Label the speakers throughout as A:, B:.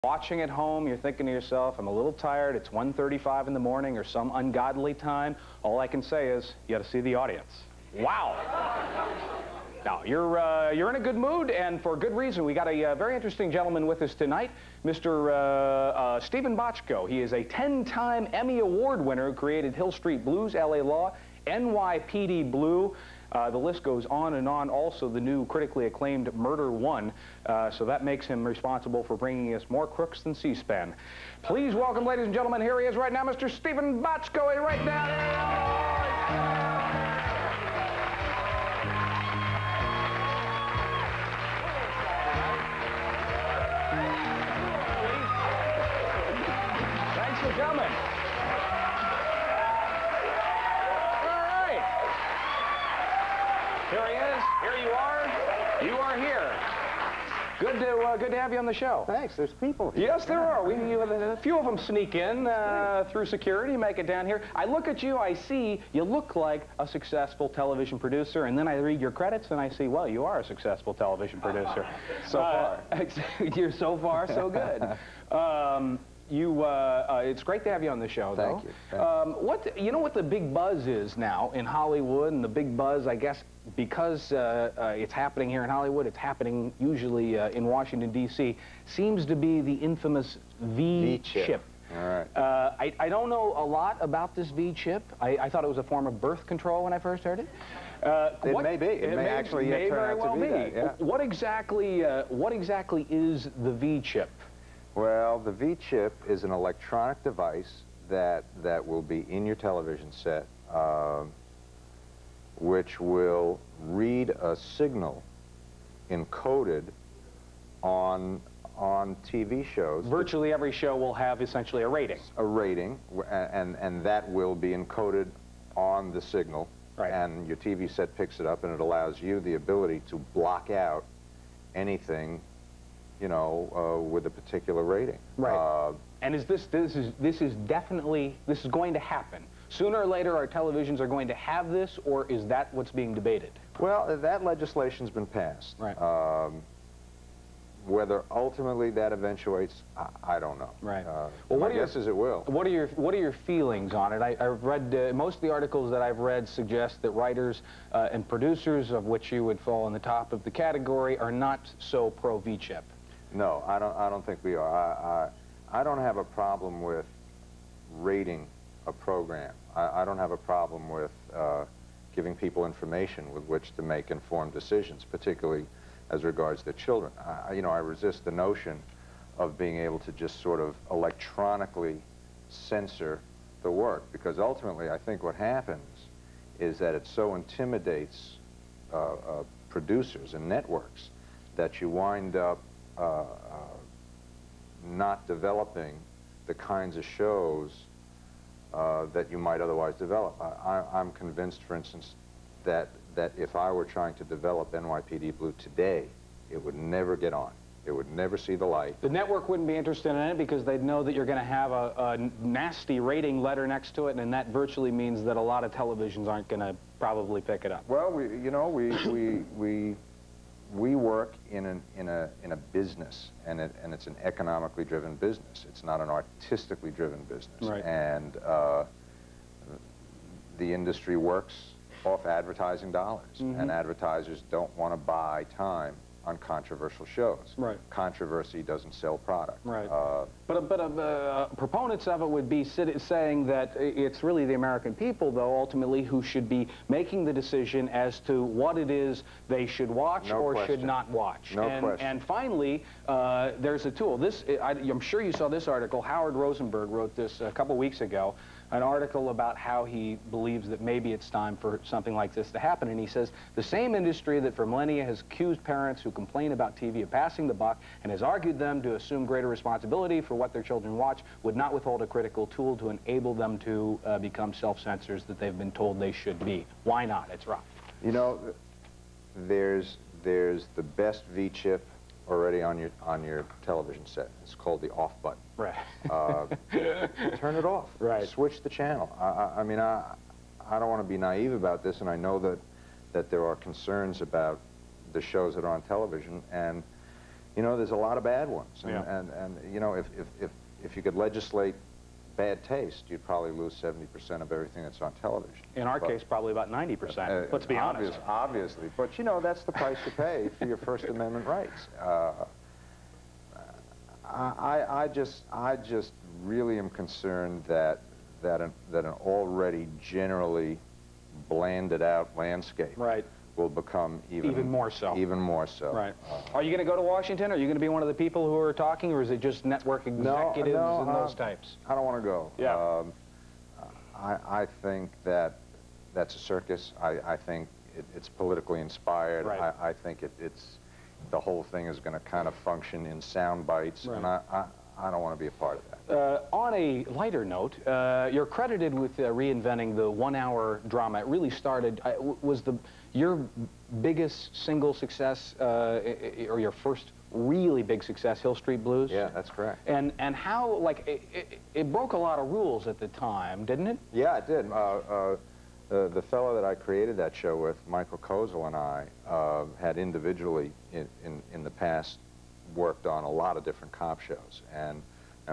A: Watching at home, you're thinking to yourself, I'm a little tired, it's 1:35 in the morning or some ungodly time. All I can say is, you got to see the audience. Wow. Now, you're in a good mood, and for good reason. We got a very interesting gentleman with us tonight, Mr. Stephen Bochco. He is a 10-time Emmy Award winner who created Hill Street Blues, L.A. Law, NYPD Blue. The list goes on and on. Also, the new critically acclaimed Murder One. So that makes him responsible for bringing us more crooks than C-SPAN. Please welcome, ladies and gentlemen, here he is right now, Mr. Stephen Bochco, right down there. Thanks for coming. Here he is. Here you are. You are here. Good to have you on the show.
B: Thanks. There's people here.
A: Yes, there are. A few of them sneak in through security, make it down here. I look at you, I see you look like a successful television producer, and then I read your credits and I see, well, you are a successful television producer.
B: So far.
A: You're so far, so good. It's great to have you on the show, though.
B: Thank you.
A: You know what the big buzz is now in Hollywood, and the big buzz, I guess, because it's happening here in Hollywood, it's happening usually in Washington, D.C., seems to be the infamous V-chip.
B: All right.
A: I don't know a lot about this V-chip. I thought it was a form of birth control when I first heard it.
B: It may be. It may actually turn out to be that. Yeah.
A: What exactly is the V-chip?
B: Well, the V-chip is an electronic device that will be in your television set, which will read a signal encoded on TV shows.
A: Virtually every show will have essentially a rating.
B: A rating, and that will be encoded on the signal.
A: Right.
B: And your TV set picks it up, and it allows you the ability to block out anything, you know, with a particular rating.
A: Right. And is this is definitely, this is going to happen? Sooner or later, our televisions are going to have this, or is that what's being debated?
B: Well, that legislation's been passed.
A: Right.
B: Whether ultimately that eventuates, I don't know.
A: Right.
B: Well, my guess is it will.
A: What are your feelings on it? I've read most of the articles that I've read suggest that writers and producers, of which you would fall in the top of the category, are not so pro V-chip.
B: No, I don't think we are. I don't have a problem with rating a program. I don't have a problem with giving people information with which to make informed decisions, particularly as regards their children. You know, I resist the notion of being able to just sort of electronically censor the work, because ultimately I think what happens is that it so intimidates producers and networks that you wind up not developing the kinds of shows that you might otherwise develop. I'm convinced, for instance, that if I were trying to develop NYPD Blue today, it would never get on. It would never see the light.
A: The network wouldn't be interested in it because they'd know that you're going to have a nasty rating letter next to it, and that virtually means that a lot of televisions aren't going to probably pick it up.
B: Well, we work in a business, and it's an economically driven business. It's not an artistically driven business.
A: Right.
B: And the industry works off advertising dollars, and advertisers don't want to buy time on controversial shows.
A: Right.
B: Controversy doesn't sell product.
A: Right. But proponents of it would be saying that it's really the American people, though, ultimately, who should be making the decision as to what it is they should watch or should not watch.
B: No question.
A: And finally, there's a tool. I'm sure you saw this article. Howard Rosenberg wrote this a couple weeks ago, an article about how he believes that maybe it's time for something like this to happen. And he says, the same industry that for millennia has accused parents who complain about TV of passing the buck and has argued them to assume greater responsibility for what their children watch would not withhold a critical tool to enable them to become self-censors that they've been told they should be. Why not? It's rough. You
B: know, there's the best V-chip already on your television set. It's called the off button.
A: Right.
B: Turn it off.
A: Right.
B: Switch the channel. I mean, I don't want to be naive about this, and I know that there are concerns about the shows that are on television, and you know, there's a lot of bad ones. And,
A: Yeah.
B: and you know, if you could legislate bad taste, you'd probably lose 70% of everything that's on television.
A: In our case, probably about 90%. Let's be honest.
B: Obviously, but you know, that's the price to pay for your First Amendment rights. I just really am concerned that an already generally blanded out landscape will become even more so. Even more so.
A: Right. Are you going to go to Washington? Are you going to be one of the people who are talking, or is it just network executives and those types?
B: I don't want to go.
A: Yeah.
B: I think that's a circus. I think it's politically inspired.
A: Right.
B: I think the whole thing is going to kind of function in sound bites, and I don't want to be a part of that.
A: On a lighter note, you're credited with reinventing the one-hour drama. It really started, was your biggest single success, or your first really big success, Hill Street Blues?
B: Yeah, that's correct.
A: And how, like, it broke a lot of rules at the time, didn't it?
B: Yeah, it did. The fellow that I created that show with, Michael Kozel, and I had individually in the past worked on a lot of different cop shows, and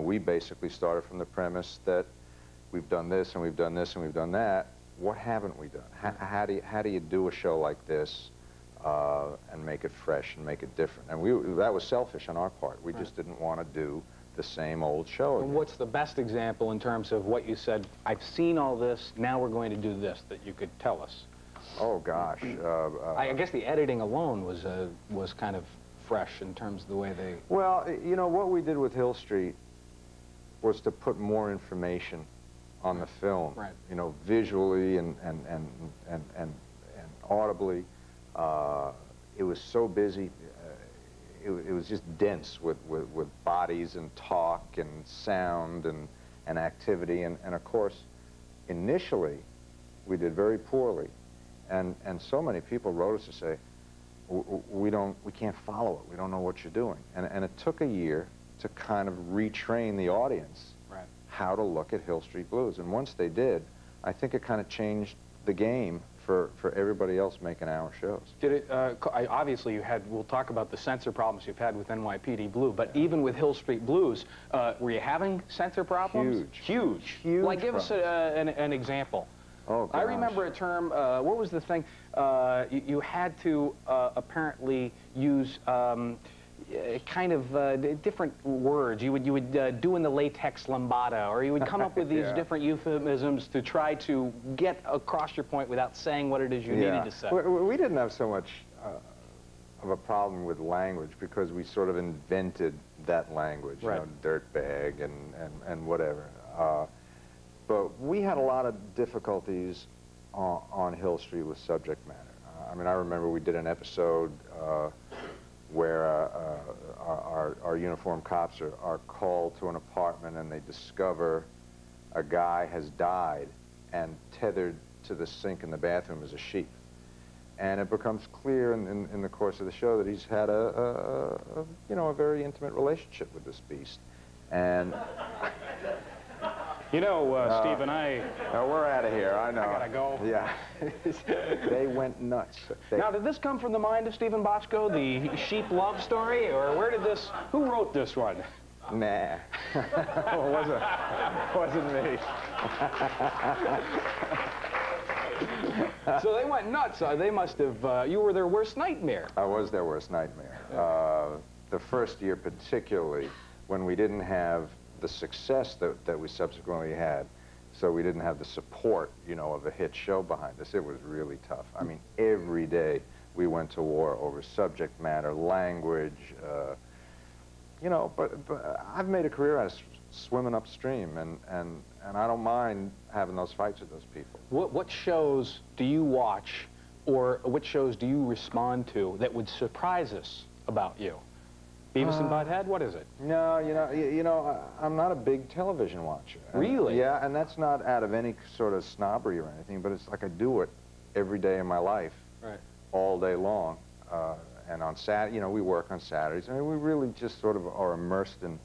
B: we basically started from the premise that we've done this and we've done this and we've done that. What haven't we done? How do you do a show like this and make it fresh and make it different? And that was selfish on our part. We just didn't want to do the same old show again.
A: What's the best example in terms of what you said, I've seen all this, now we're going to do this, that you could tell us?
B: Oh gosh.
A: I guess the editing alone was kind of fresh in terms of the way they...
B: Well, you know, what we did with Hill Street was to put more information on the film, you know, visually and audibly. It was so busy. It was just dense with bodies and talk and sound and activity. And of course, initially, we did very poorly. And so many people wrote us to say, we can't follow it. We don't know what you're doing. And it took a year to kind of retrain the audience how to look at Hill Street Blues. And once they did, I think it kind of changed the game for everybody else making our shows.
A: Did it, obviously you had, we'll talk about the censor problems you've had with NYPD Blue, but even with Hill Street Blues, were you having censor problems? Huge. Like, give us an example.
B: Oh, gosh.
A: I remember a term, what was the thing? You had to apparently use kind of different words. You would do in the latex lambada, or you would come up with these different euphemisms to try to get across your point without saying what it is you needed to say.
B: We didn't have so much of a problem with language because we sort of invented that language, you know, dirtbag and whatever. But we had a lot of difficulties on Hill Street with subject matter. I mean, I remember we did an episode where our uniformed cops are called to an apartment and they discover a guy has died and tethered to the sink in the bathroom is a sheep. And it becomes clear in the course of the show that he's had you know, a very intimate relationship with this beast. And
A: you know, Steve and I...
B: we're out of here, I know.
A: I gotta go.
B: Yeah. They went nuts.
A: Now, did this come from the mind of Stephen Bochco, the sheep love story, or where did this... Who wrote this one?
B: Nah. wasn't me.
A: So they went nuts. They must have... you were their worst nightmare.
B: I was their worst nightmare. The first year particularly, when we didn't have the success that we subsequently had, so we didn't have the support, you know, of a hit show behind us. It was really tough. I mean, every day we went to war over subject matter, language, you know, but I've made a career out of swimming upstream, and I don't mind having those fights with those people.
A: What shows do you watch, or what shows do you respond to that would surprise us about you? Beavis and Butthead? What is it?
B: No, you know, I'm not a big television watcher.
A: Really?
B: Yeah, and that's not out of any sort of snobbery or anything, but it's like I do it every day of my life, all day long. And on Saturday, you know, we work on Saturdays. I mean, we really just sort of are immersed in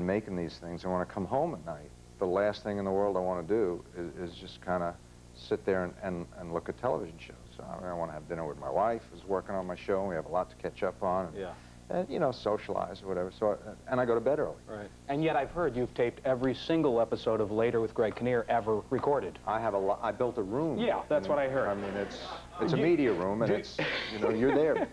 B: making these things. And when I come home at night, the last thing in the world I want to do is just kind of sit there and look at television shows. I want to have dinner with my wife, who's working on my show, and we have a lot to catch up on. and, you know, socialize or whatever. So, and I go to bed early.
A: Right. And yet I've heard you've taped every single episode of Later with Greg Kinnear ever recorded.
B: I built a room.
A: Yeah, that's what I heard.
B: I mean, it's a media room, and it's, you know, you're there.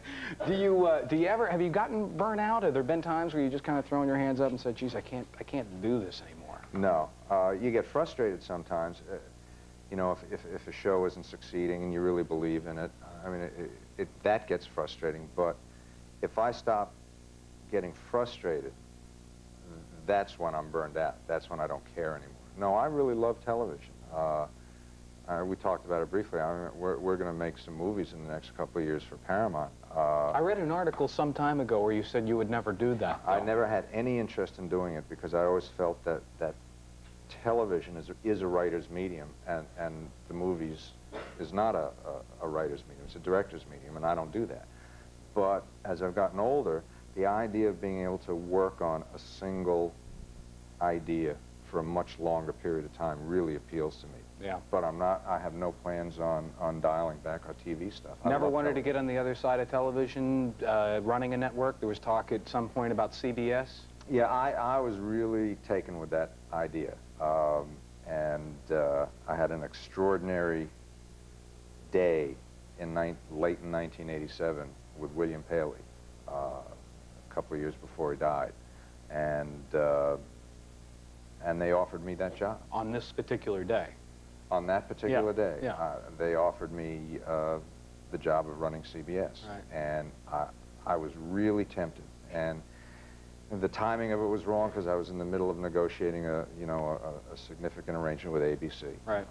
A: Do you ever, have you gotten burnt out? Have there been times where you just kind of thrown your hands up and said, geez, I can't do this anymore?
B: No. You get frustrated sometimes. You know, if a show isn't succeeding and you really believe in it, I mean, that gets frustrating. But if I stop getting frustrated, that's when I'm burned out. That's when I don't care anymore. No, I really love television. We talked about it briefly. I mean, we're going to make some movies in the next couple of years for Paramount.
A: I read an article some time ago where you said you would never do that.
B: I never had any interest in doing it because I always felt that television is a writer's medium, and the movies is not a writer's medium. It's a director's medium, and I don't do that. But as I've gotten older, the idea of being able to work on a single idea for a much longer period of time really appeals to me.
A: Yeah.
B: But I have no plans on dialing back our TV stuff.
A: Never wanted to get on the other side of television, running a network? There was talk at some point about CBS?
B: Yeah, I was really taken with that idea. I had an extraordinary day late in 1987 with William Paley, a couple of years before he died, and they offered me that job.
A: On this particular day?
B: On that particular day,
A: yeah.
B: They offered me the job of running CBS,
A: right.
B: And I was really tempted. And the timing of it was wrong because I was in the middle of negotiating a significant arrangement with ABC.
A: Right.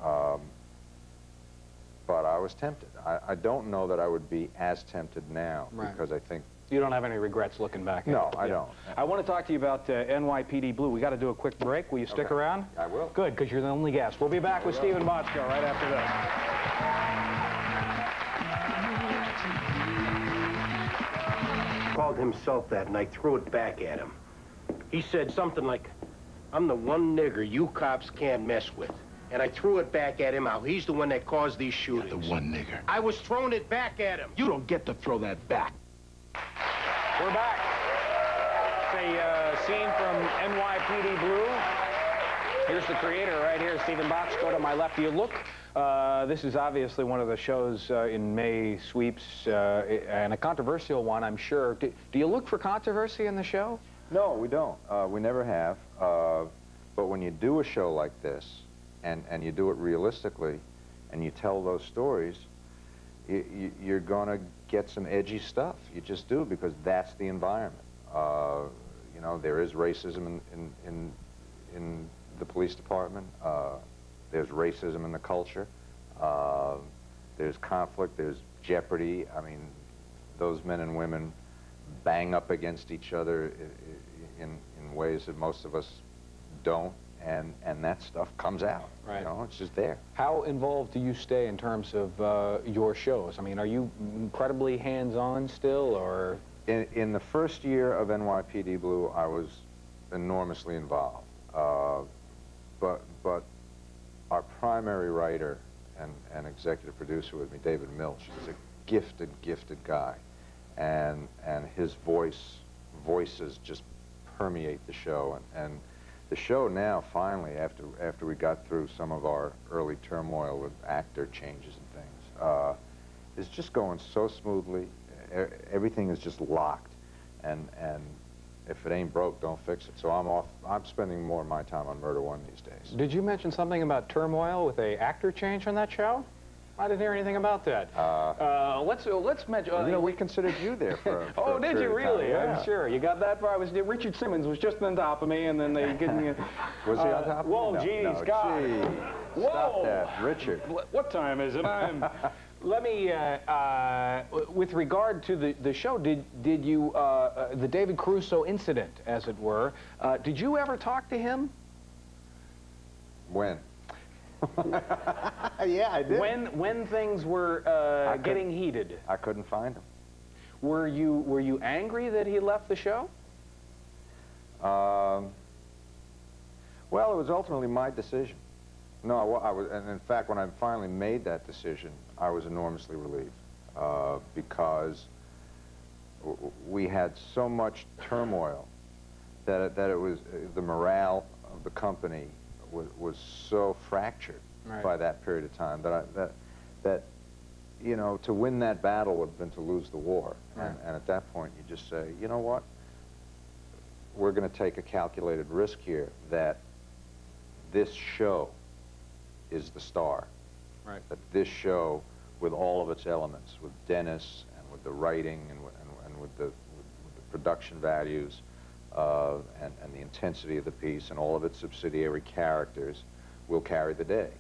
B: But I was tempted. I don't know that I would be as tempted now,
A: right.
B: Because I think...
A: You don't have any regrets looking back?
B: No, I don't.
A: I want to talk to you about NYPD Blue. We got to do a quick break. Will you stick around?
B: I will.
A: Good, because you're the only guest. We'll be back with Stephen Bochco right after
C: this. He called himself that, and I threw it back at him. He said something like, "I'm the one nigger you cops can't mess with." And I threw it back at him how he's the one that caused these shootings.
D: You're the one nigger.
C: I was throwing it back at him.
D: You don't get to throw that back.
A: We're back. It's a scene from NYPD Blue. Here's the creator right here, Stephen Bochco to my left. Do you look? This is obviously one of the shows in May sweeps, and a controversial one, I'm sure. Do you look for controversy in the show?
B: No, we don't. We never have. But when you do a show like this, and you do it realistically, and you tell those stories, you're going to get some edgy stuff. You just do, because that's the environment. You know, there is racism in the police department. There's racism in the culture. There's conflict. There's jeopardy. I mean, those men and women bang up against each other in ways that most of us don't. And that stuff comes out.
A: Right.
B: You know, it's just there.
A: How involved do you stay in terms of your shows? I mean, are you incredibly hands-on still, or?
B: In the first year of NYPD Blue, I was enormously involved. But our primary writer and executive producer with me, David Milch, is a gifted guy, and his voices just permeate the show, and the show now, finally, after we got through some of our early turmoil with actor changes and things, is just going so smoothly. Everything is just locked, and if it ain't broke, don't fix it. So I'm spending more of my time on Murder One these days.
A: Did you mention something about turmoil with a actor change on that show? I didn't hear anything about that. Let's mention.
B: You know, we considered you there for.
A: Oh, did you really?
B: Yeah.
A: I'm sure. You got that far. Richard Simmons was just on top of me, and then they gave me.
B: Was he on top of me?
A: Whoa,
B: No,
A: geez,
B: no,
A: God.
B: Gee.
A: Whoa.
B: Stop that, Richard.
A: What time is it? Let me. With regard to the show, did you the David Caruso incident, as it were? Did you ever talk to him?
B: When? Yeah, I did.
A: When things were getting heated.
B: I couldn't find him.
A: Were you angry that he left the show?
B: Well, it was ultimately my decision. No, I was, and in fact, when I finally made that decision, I was enormously relieved because we had so much turmoil that it was, the morale of the company was so fractured by that period of time that you know, to win that battle would have been to lose the war. And at that point, you just say, you know what? We're going to take a calculated risk here that this show is the star. Right. That this show, with all of its elements, with Dennis and with the writing and with the production values and the intensity of the piece and all of its subsidiary characters, will carry the day.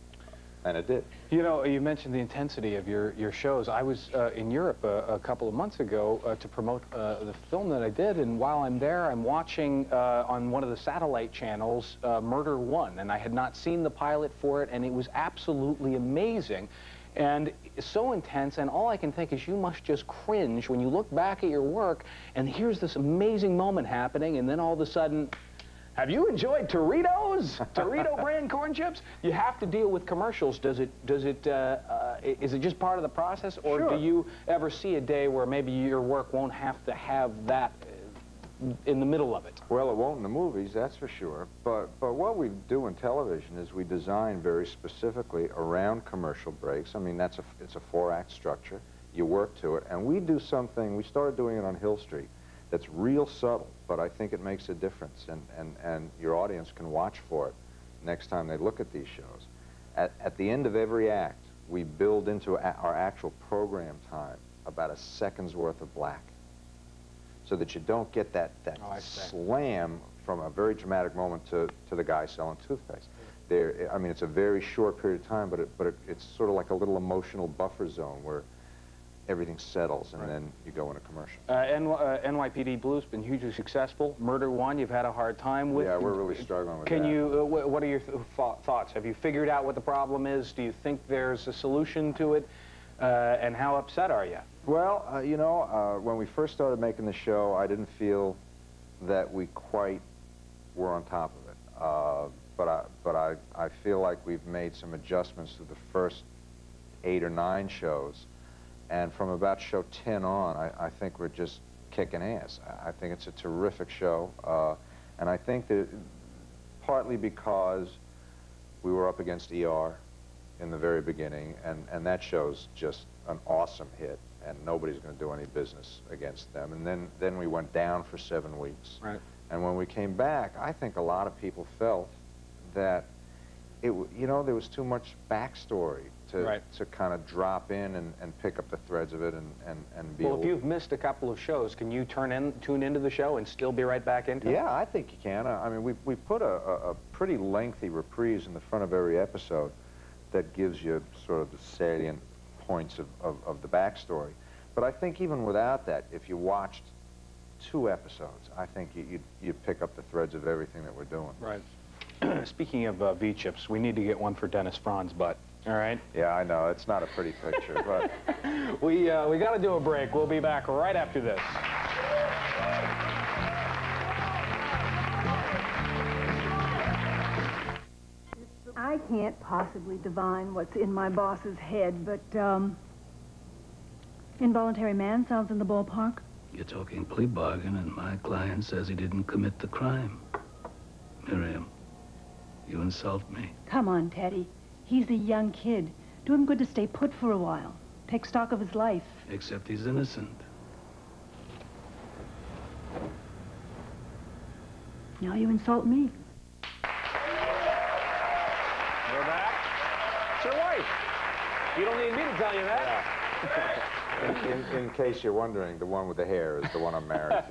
B: And it did.
A: You know, you mentioned the intensity of your shows. I was in Europe a couple of months ago to promote the film that I did, and while I'm there, I'm watching on one of the satellite channels Murder One, and I had not seen the pilot for it, and it was absolutely amazing. And so intense, and all I can think is you must just cringe when you look back at your work, and here's this amazing moment happening, and then all of a sudden, have you enjoyed Doritos? Dorito brand corn chips? You have to deal with commercials. Is it just part of the process, or do you ever see a day where maybe your work won't have to have that in the middle of it?
B: Well, it won't in the movies, that's for sure. But what we do in television is we design very specifically around commercial breaks. I mean, it's a 4-act structure. You work to it, and we do something. We started doing it on Hill Street. That's real subtle, but I think it makes a difference, and your audience can watch for it next time they look at these shows. At the end of every act, we build into our actual program time about a second's worth of black, so that you don't get that slam from a very dramatic moment to the guy selling toothpaste. I mean, it's a very short period of time, but it's sort of like a little emotional buffer zone where everything settles, and then you go in a commercial.
A: NYPD Blue's been hugely successful. Murder One, you've had a hard time with.
B: Yeah, we're really struggling with that.
A: Can you, what are your thoughts? Have you figured out what the problem is? Do you think there's a solution to it? And how upset are you?
B: Well, you know, when we first started making the show, I didn't feel that we quite were on top of it. But I feel like we've made some adjustments to the first 8 or 9 shows. And from about show 10 on, I think we're just kicking ass. I think it's a terrific show. And I think that partly because we were up against ER in the very beginning, and that show's just an awesome hit, and nobody's going to do any business against them. And then we went down for 7 weeks. Right. And when we came back, I think a lot of people felt that you know, there was too much backstory to kind of drop in and pick up the threads of it and be.
A: Well, if you've missed a couple of shows, can you tune into the show and still be right back into it?
B: Yeah, I think you can. I mean, we put a pretty lengthy reprise in the front of every episode that gives you sort of the salient points of the backstory. But I think even without that, if you watched 2 episodes, I think you'd pick up the threads of everything that we're doing.
A: Right. Speaking of V-chips, we need to get one for Dennis Franz's butt. All right?
B: Yeah, I know. It's not a pretty picture, but...
A: we got to do a break. We'll be back right after this.
D: I can't possibly divine what's in my boss's head, but, involuntary manslaughter's in the ballpark?
E: You're talking plea bargain, and my client says he didn't commit the crime. Miriam, you insult me.
D: Come on, Teddy. He's a young kid. Do him good to stay put for a while. Take stock of his life.
E: Except he's innocent.
D: Now you insult me.
A: We're back. It's your wife. You don't need me to tell you that.
B: Yeah. In case you're wondering, the one with the hair is the one I'm married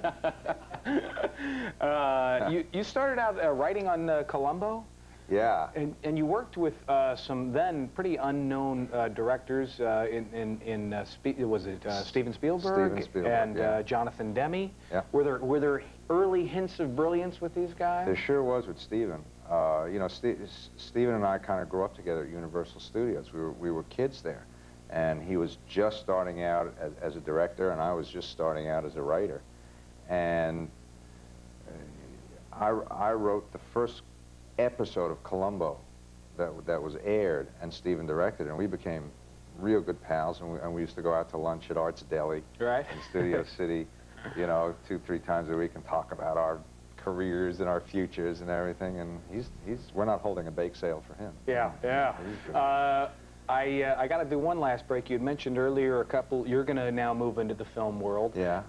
A: to. You started out writing on Columbo?
B: Yeah.
A: And you worked with some then pretty unknown directors was it Steven Spielberg? And Jonathan Demme?
B: Yeah.
A: Were there early hints of brilliance with these guys?
B: There sure was with Steven. You know, Steven and I kind of grew up together at Universal Studios. We were kids there. And he was just starting out as a director, and I was just starting out as a writer. And I wrote the first episode of Columbo that was aired, and Steven directed it, and we became real good pals, and we used to go out to lunch at Art's Deli in Studio City. you know, 2-3 times a week and talk about our careers and our futures and everything. And we're not holding a bake sale for him.
A: Yeah, yeah. I got to do one last break. You had mentioned earlier you're going to now move into the film world.
B: Yeah.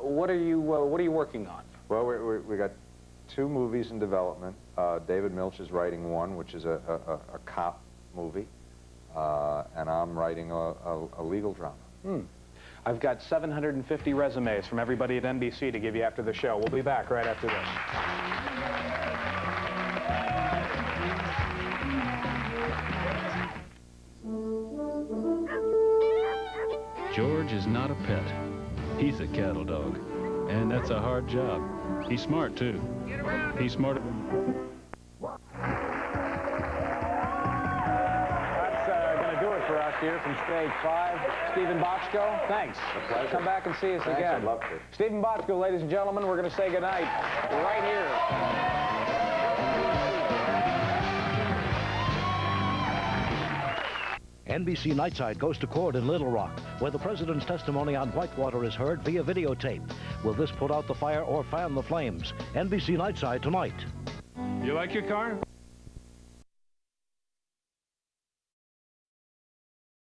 A: What are you working on?
B: Well, we got 2 movies in development. David Milch is writing one, which is a cop movie, and I'm writing a legal drama.
A: I've got 750 resumes from everybody at NBC to give you after the show. We'll be back right after this.
E: George is not a pet. He's a cattle dog. And that's a hard job. He's smart, too. He's smarter.
A: That's going to do it for us here from Stage 5. Stephen Bochco, thanks. Come back and see us again.
B: I'd love to.
A: Stephen Bochco, ladies and gentlemen, we're going to say goodnight right here.
F: NBC Nightside goes to court in Little Rock, where the president's testimony on Whitewater is heard via videotape. Will this put out the fire or fan the flames? NBC Nightside tonight.
E: You like your car?